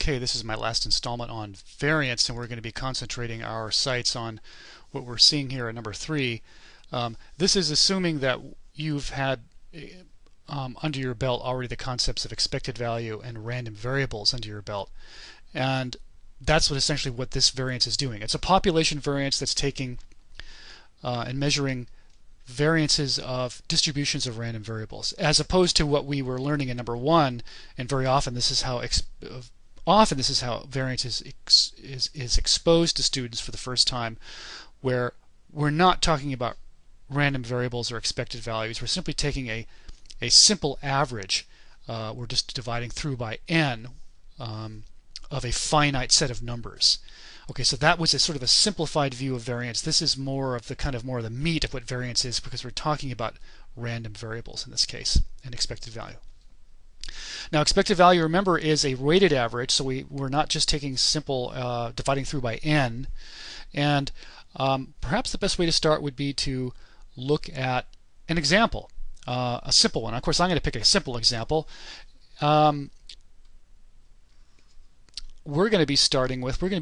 Okay, this is my last installment on variance, and we're going to be concentrating our sights on what we're seeing here at number 3. This is assuming that you've had under your belt already the concepts of expected value and random variables under your belt. And that's essentially what this variance is doing. It's a population variance that's taking and measuring variances of distributions of random variables, as opposed to what we were learning in number 1. And very often this is how variance is exposed to students for the first time, where we're not talking about random variables or expected values. We're simply taking a simple average. We're just dividing through by n of a finite set of numbers. Okay, so that was a sort of a simplified view of variance. This is more of the meat of what variance is, because we're talking about random variables in this case and expected value. Now, expected value, remember, is a weighted average, so we're not just taking simple dividing through by n. And perhaps the best way to start would be to look at an example, a simple one. Of course, I'm going to pick a simple example. We're going to be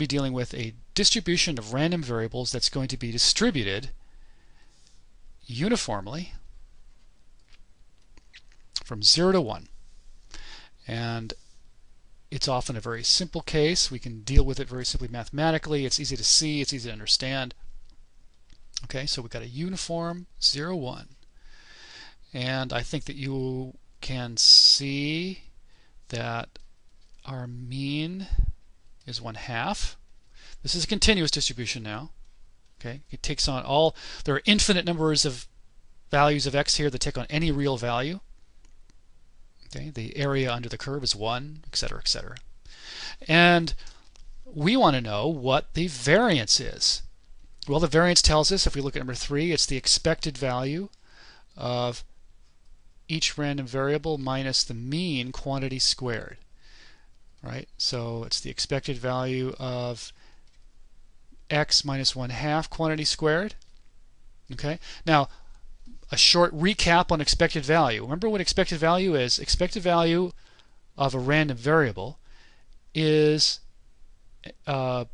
dealing with a distribution of random variables that's going to be distributed uniformly from 0 to 1. And it's often a very simple case. We can deal with it very simply mathematically. It's easy to see, it's easy to understand. Okay, so we've got a uniform 0, 1. And I think that you can see that our mean is 1/2. This is a continuous distribution now. Okay, it takes on there are infinite numbers of values of x here that take on any real value. Okay, the area under the curve is 1, etc., etc. And we want to know what the variance is. Well, the variance tells us, if we look at number 3, it's the expected value of each random variable minus the mean quantity squared. Right? So it's the expected value of x minus 1/2 quantity squared. Okay? Now, a short recap on expected value. Remember what expected value is? Expected value of a random variable is, well,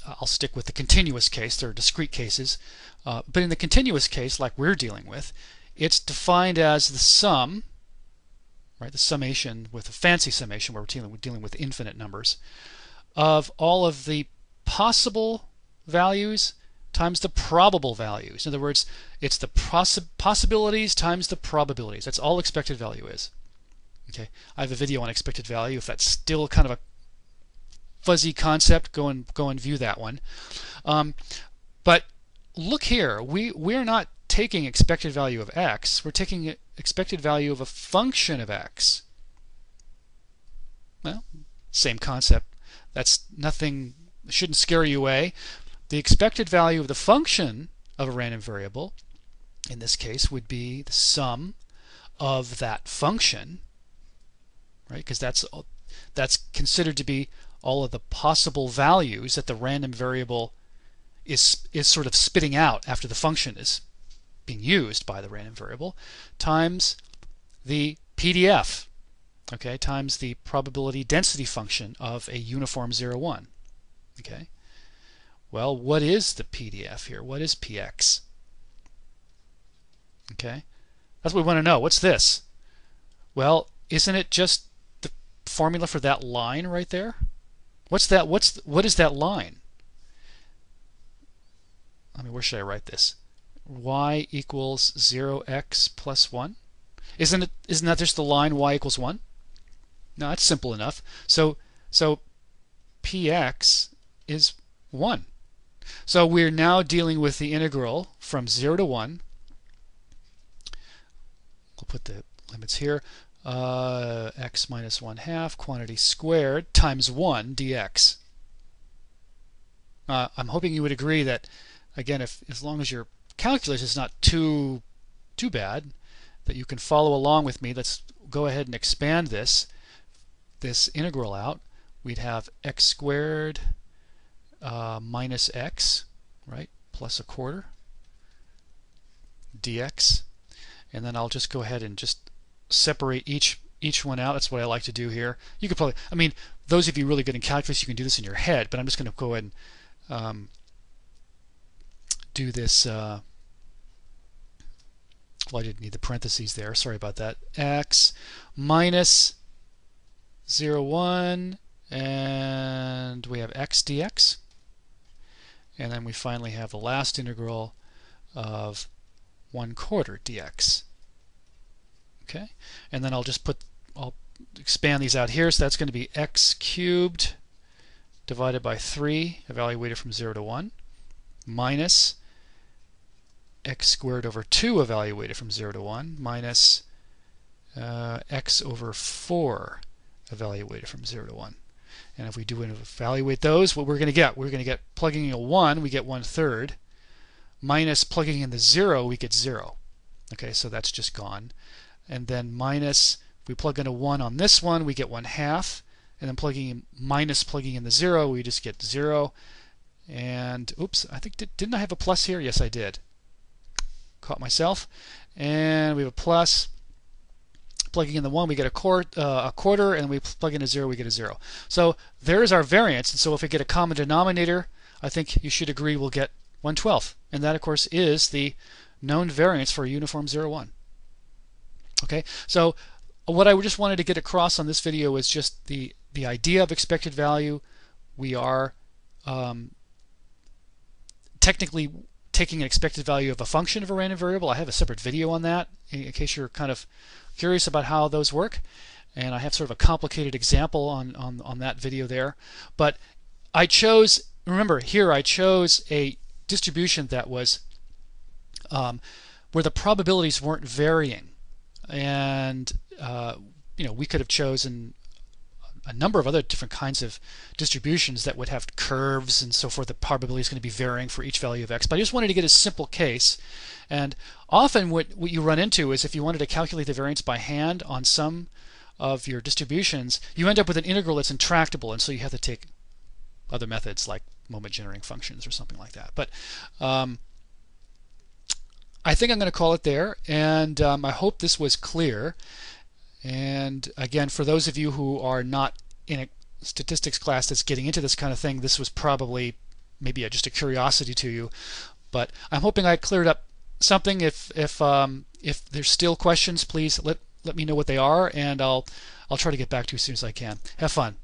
I'll stick with the continuous case. There are discrete cases. But in the continuous case, like we're dealing with, it's defined as the sum, right, the summation, with a fancy summation where we're dealing with infinite numbers, of all of the possible values times the probable values. In other words, it's the possibilities times the probabilities. That's all expected value is. Okay, I have a video on expected value. If that's still kind of a fuzzy concept, go and view that one. But look here, we're not taking expected value of x, we're taking expected value of a function of x. Well, same concept. That's nothing, shouldn't scare you away. The expected value of the function of a random variable, in this case, would be the sum of that function, right? Because that's considered to be all of the possible values that the random variable is sort of spitting out after the function is being used by the random variable, times the PDF, okay, times the probability density function of a uniform 0, 1. Okay. Well, what is the PDF here? What is px? Okay. That's what we want to know. What's this? Well, isn't it just the formula for that line right there? What's that? What is that line? I mean, where should I write this? Y equals 0x plus 1. Isn't that just the line y equals 1? No, that's simple enough. So px is 1. So we're now dealing with the integral from 0 to 1. We'll put the limits here. X minus 1/2 quantity squared times 1 dx. I'm hoping you would agree that, again, as long as your calculus is not too bad, that you can follow along with me. Let's go ahead and expand this integral out. We'd have x squared minus x, right, plus 1/4 dx. And then I'll just go ahead and just separate each one out. That's what I like to do here. You could probably, I mean, those of you really good in calculus, you can do this in your head, but I'm just going to go ahead and do this. Well, I didn't need the parentheses there. Sorry about that. X minus 0, 1, and we have x dx. And then we finally have the last integral of 1/4 dx. Okay, and then I'll expand these out here. So that's going to be x cubed divided by 3, evaluated from 0 to 1, minus x squared over 2, evaluated from 0 to 1, minus x over 4, evaluated from 0 to 1. And if we do evaluate those, what we're going to get plugging in a 1, we get 1/3, minus plugging in the 0, we get 0. Okay, so that's just gone. And then minus, if we plug in a 1 on this one, we get 1/2. And then minus plugging in the 0, we just get 0. And oops, I think didn't I have a plus here? Yes, I did. Caught myself. And we have a plus. Plugging in the 1, we get a quarter, and we plug in a 0, we get a 0. So there's our variance. And so if we get a common denominator, I think you should agree we'll get 1/12. And that, of course, is the known variance for a uniform 0, 1. Okay, so what I just wanted to get across on this video is just the idea of expected value. We are technically taking an expected value of a function of a random variable. I have a separate video on that in case you're kind of curious about how those work, and I have sort of a complicated example on that video there. But I chose, remember here, I chose a distribution that was where the probabilities weren't varying, and we could have chosen a number of other different kinds of distributions that would have curves and so forth. The probability is going to be varying for each value of x. But I just wanted to get a simple case. And often what you run into is if you wanted to calculate the variance by hand on some of your distributions, you end up with an integral that's intractable, and so you have to take other methods like moment generating functions or something like that. But I think I'm going to call it there, and I hope this was clear. And again, for those of you who are not in a statistics class that's getting into this kind of thing, this was probably maybe just a curiosity to you. But I'm hoping I cleared up something. If there's still questions, please let me know what they are, and I'll try to get back to you as soon as I can. Have fun.